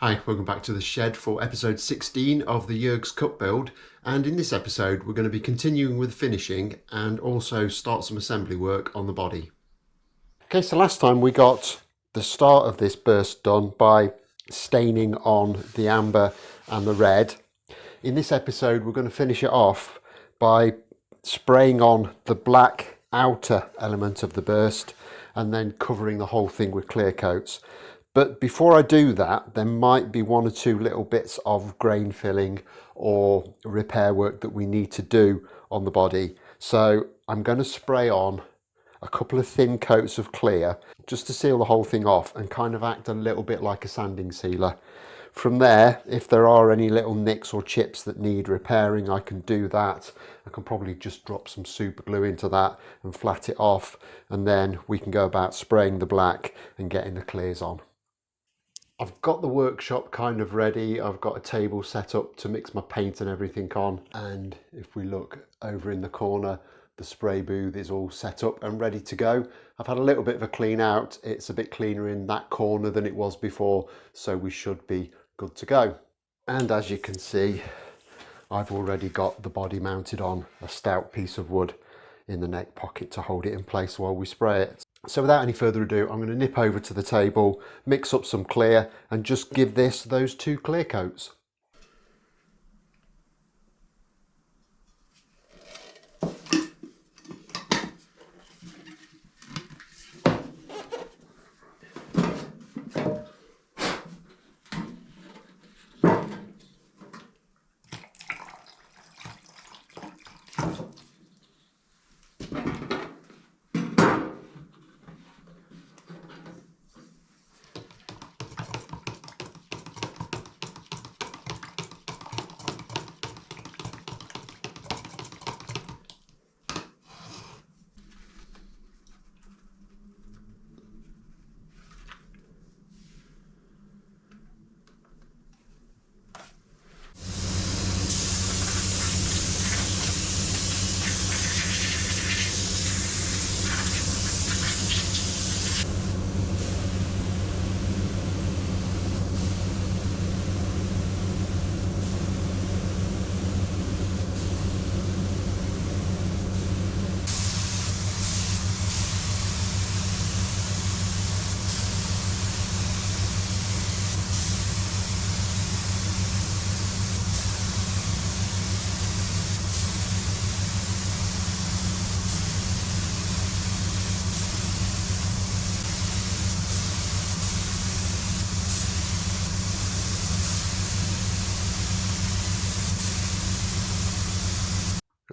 Hi, welcome back to the shed for episode 16 of the Jurgs cup build, and in this episode we're going to be continuing with finishing and also start some assembly work on the body. Okay, so last time we got the start of this burst done by staining on the amber and the red. In this episode we're going to finish it off by spraying on the black outer element of the burst and then covering the whole thing with clear coats. But before I do that, there might be one or two little bits of grain filling or repair work that we need to do on the body. So I'm going to spray on a couple of thin coats of clear just to seal the whole thing off and kind of act a little bit like a sanding sealer. From there, if there are any little nicks or chips that need repairing, I can do that. I can probably just drop some super glue into that and flat it off, and then we can go about spraying the black and getting the clears on. I've got the workshop kind of ready. I've got a table set up to mix my paint and everything on. And if we look over in the corner, the spray booth is all set up and ready to go. I've had a little bit of a clean out. It's a bit cleaner in that corner than it was before, so we should be good to go. And as you can see, I've already got the body mounted on a stout piece of wood in the neck pocket to hold it in place while we spray it. So without any further ado, I'm going to nip over to the table, mix up some clear and just give this those two clear coats.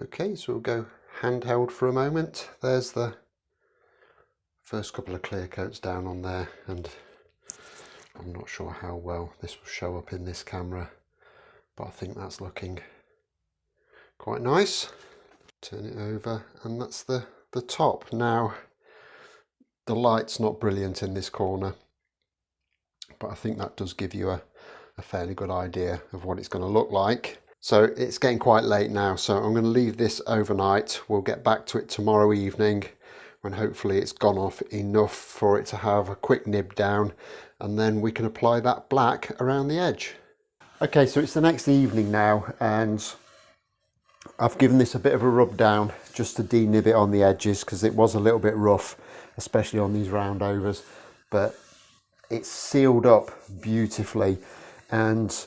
Okay, so we'll go handheld for a moment. There's the first couple of clear coats down on there, and I'm not sure how well this will show up in this camera, but I think that's looking quite nice. Turn it over, and that's the top. Now, the light's not brilliant in this corner, but I think that does give you a fairly good idea of what it's going to look like. So it's getting quite late now, so I'm going to leave this overnight. We'll get back to it tomorrow evening when hopefully it's gone off enough for it to have a quick nib down, and then we can apply that black around the edge. Okay, so it's the next evening now, and I've given this a bit of a rub down just to denib it on the edges because it was a little bit rough, especially on these round overs, but it's sealed up beautifully, and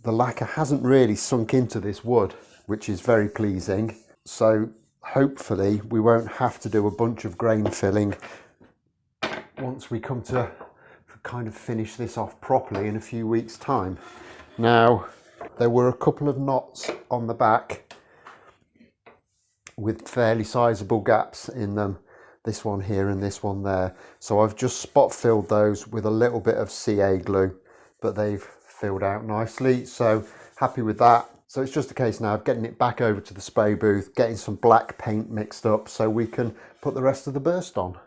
the lacquer hasn't really sunk into this wood, which is very pleasing. So hopefully we won't have to do a bunch of grain filling once we come to kind of finish this off properly in a few weeks' time. Now, there were a couple of knots on the back with fairly sizable gaps in them, this one here and this one there. So I've just spot filled those with a little bit of CA glue, but they've filled out nicely, so happy with that. So it's just a case now of getting it back over to the spray booth, getting some black paint mixed up so we can put the rest of the burst on.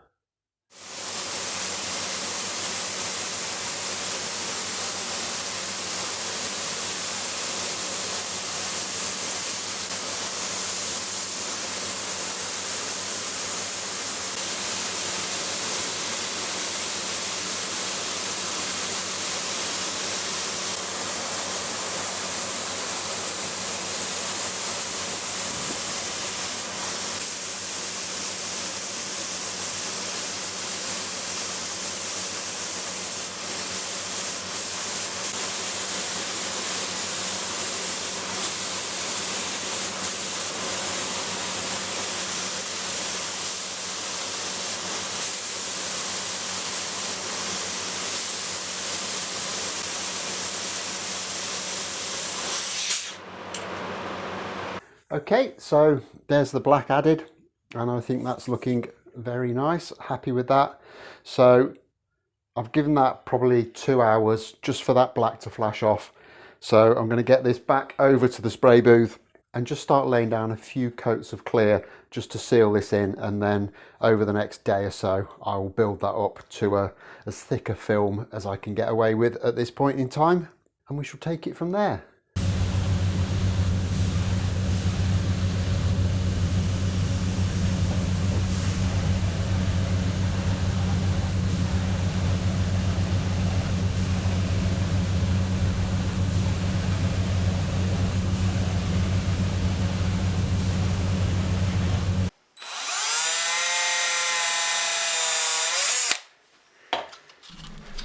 Okay, so there's the black added, and I think that's looking very nice. Happy with that. So I've given that probably 2 hours just for that black to flash off. So I'm going to get this back over to the spray booth and just start laying down a few coats of clear just to seal this in, and then over the next day or so I will build that up to as thick a film as I can get away with at this point in time, and we shall take it from there.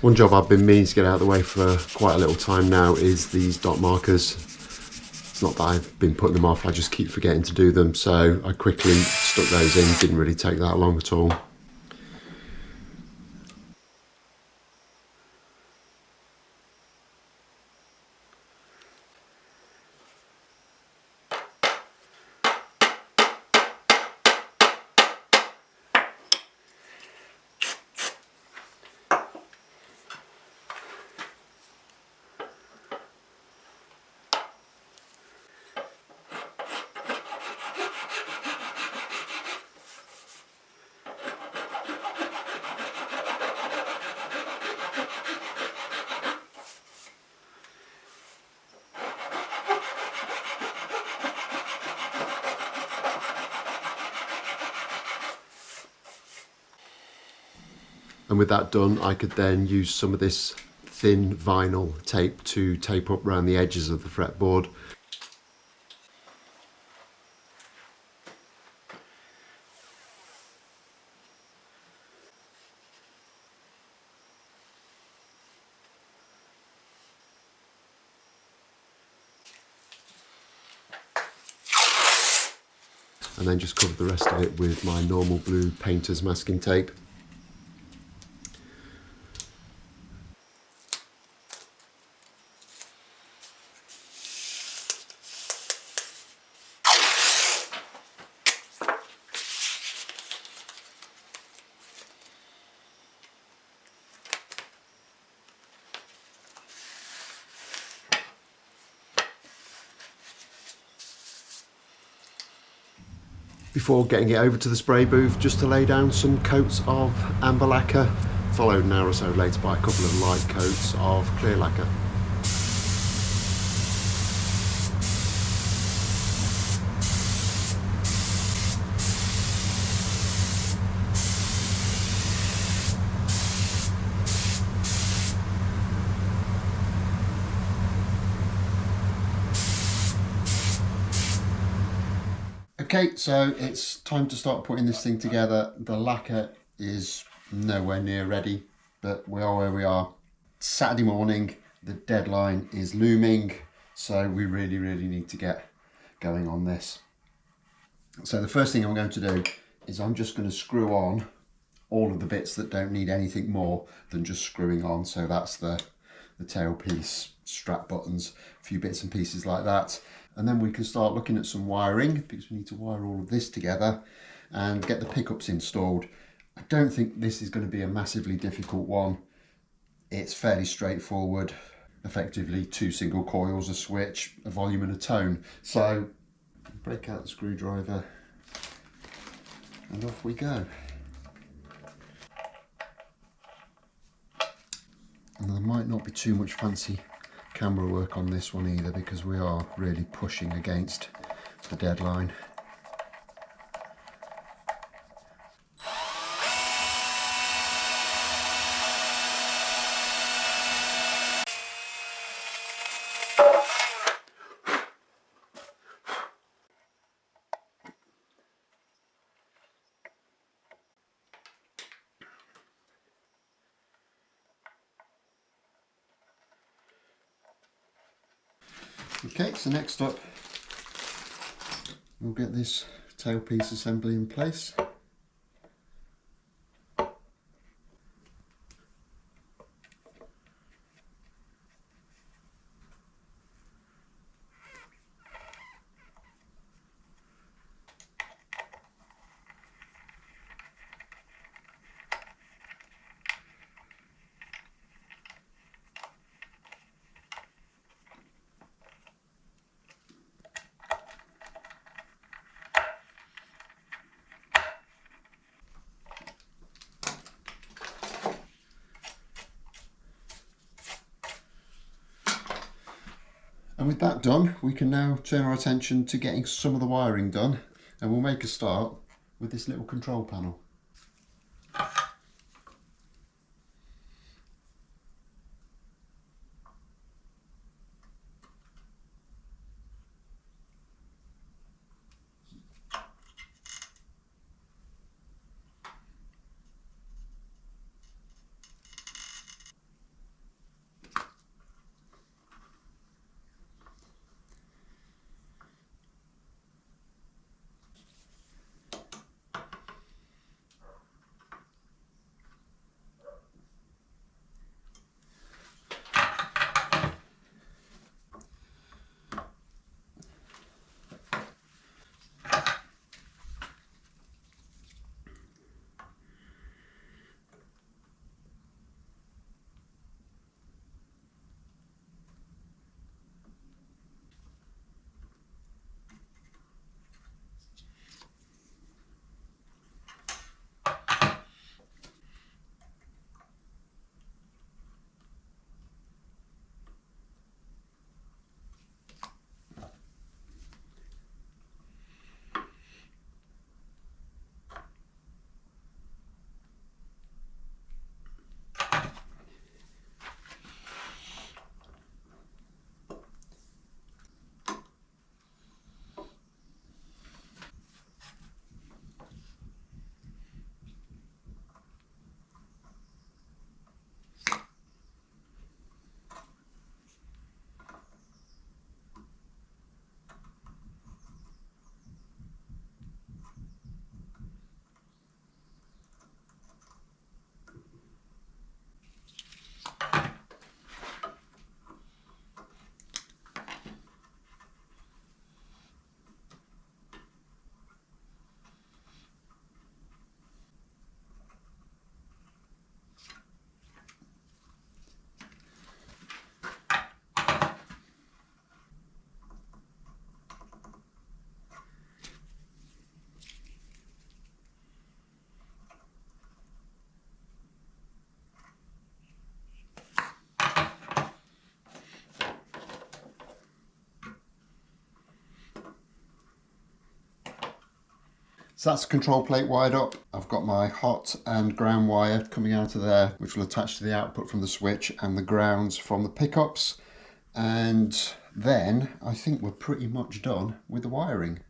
One job I've been meaning to get out of the way for quite a little time now is these dot markers. It's not that I've been putting them off, I just keep forgetting to do them, so I quickly stuck those in. Didn't really take that long at all. And with that done, I could then use some of this thin vinyl tape to tape up around the edges of the fretboard. And then just cover the rest of it with my normal blue painter's masking tape. Before getting it over to the spray booth, just to lay down some coats of amber lacquer, followed an hour or so later by a couple of light coats of clear lacquer. Okay, so it's time to start putting this thing together. The lacquer is nowhere near ready, but we are where we are. Saturday morning, the deadline is looming, so we really need to get going on this. So the first thing I'm going to do is I'm just going to screw on all of the bits that don't need anything more than just screwing on. So that's the tailpiece, strap buttons, a few bits and pieces like that. And then we can start looking at some wiring, because we need to wire all of this together and get the pickups installed. I don't think this is going to be a massively difficult one. It's fairly straightforward. Effectively 2 single coils, a switch, a volume and a tone. So break out the screwdriver and off we go. And there might not be too much fancy camera work on this one either, because we are really pushing against the deadline. Okay, so next up we'll get this tailpiece assembly in place. And with that done, we can now turn our attention to getting some of the wiring done, and we'll make a start with this little control panel. So that's the control plate wired up. I've got my hot and ground wire coming out of there, which will attach to the output from the switch, and the grounds from the pickups. And then I think we're pretty much done with the wiring.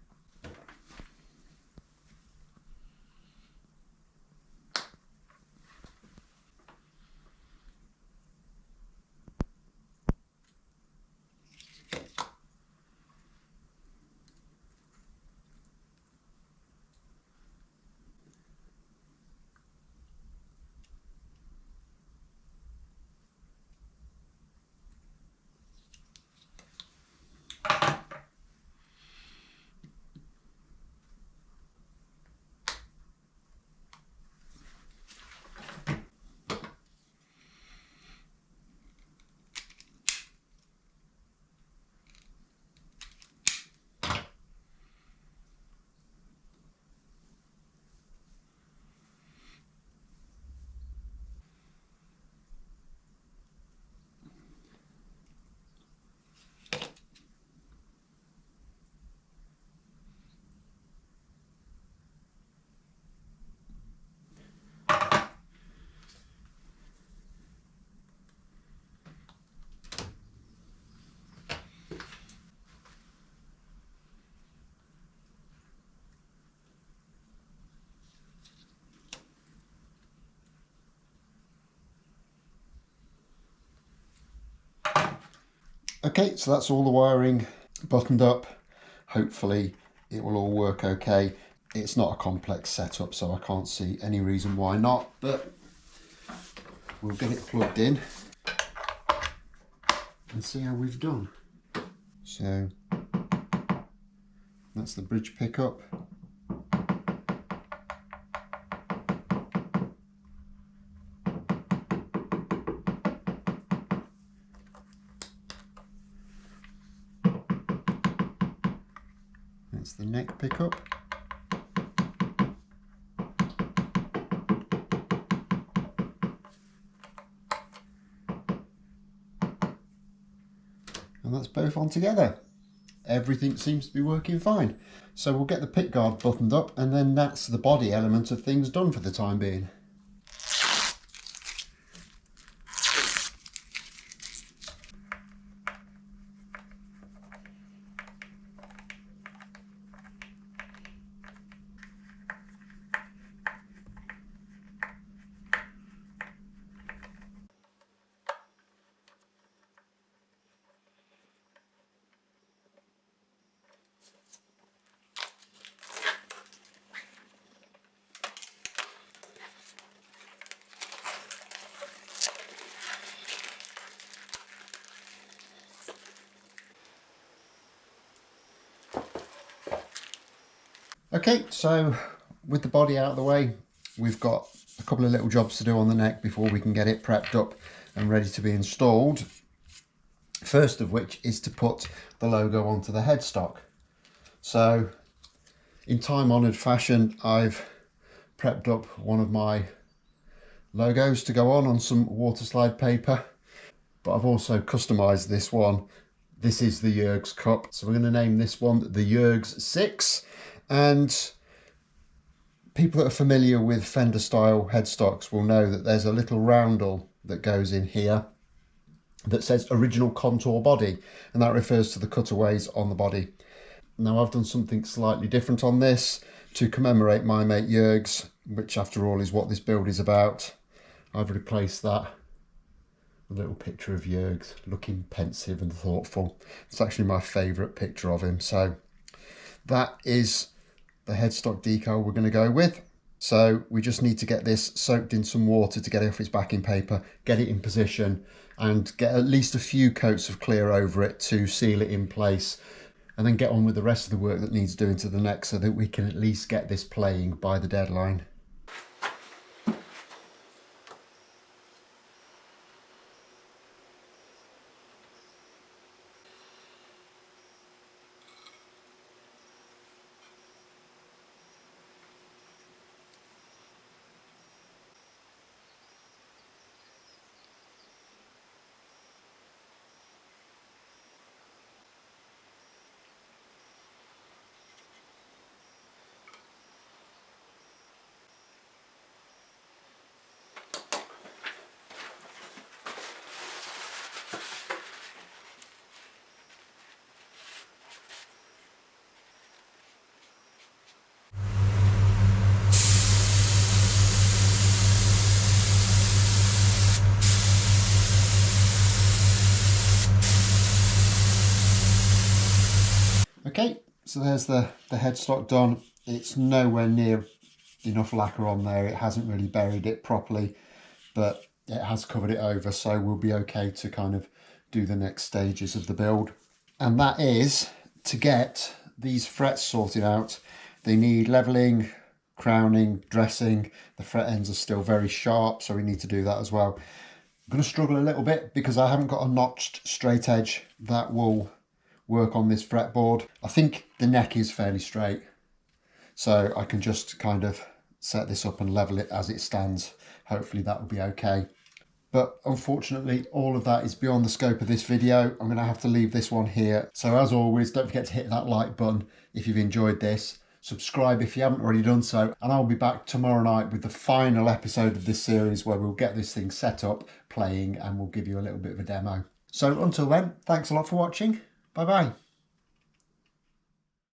Okay, so that's all the wiring buttoned up. Hopefully it will all work okay. It's not a complex setup, so I can't see any reason why not, but we'll get it plugged in and see how we've done. So that's the bridge pickup. That's the neck pickup. And and that's both on together. Everything seems to be working fine. So we'll get the pick guard buttoned up, and then that's the body element of things done for the time being. Okay, so with the body out of the way, we've got a couple of little jobs to do on the neck before we can get it prepped up and ready to be installed. First of which is to put the logo onto the headstock. So in time-honoured fashion, I've prepped up one of my logos to go on some water slide paper, but I've also customised this one. This is the Jurgs cup, so we're going to name this one the Jurgs 6. And people that are familiar with Fender style headstocks will know that there's a little roundel that goes in here that says original contour body, and that refers to the cutaways on the body. Now I've done something slightly different on this to commemorate my mate Jurgs, which after all is what this build is about. I've replaced that with a little picture of Jurgs looking pensive and thoughtful. It's actually my favourite picture of him, so that is the headstock decal we're going to go with. So we just need to get this soaked in some water to get it off its backing paper, get it in position and get at least a few coats of clear over it to seal it in place, and then get on with the rest of the work that needs doing to the neck so that we can at least get this playing by the deadline. Okay, so there's the headstock done. It's nowhere near enough lacquer on there. It hasn't really buried it properly, but it has covered it over, so we'll be okay to kind of do the next stages of the build. And that is to get these frets sorted out. They need leveling, crowning, dressing. The fret ends are still very sharp, so we need to do that as well. I'm going to struggle a little bit because I haven't got a notched straight edge that will work on this fretboard. I think the neck is fairly straight, so I can just kind of set this up and level it as it stands. Hopefully that will be okay. But unfortunately, all of that is beyond the scope of this video. I'm going to have to leave this one here. So as always, don't forget to hit that like button if you've enjoyed this. Subscribe if you haven't already done so. And I'll be back tomorrow night with the final episode of this series where we'll get this thing set up, playing, and we'll give you a little bit of a demo. So until then, thanks a lot for watching. Bye-bye.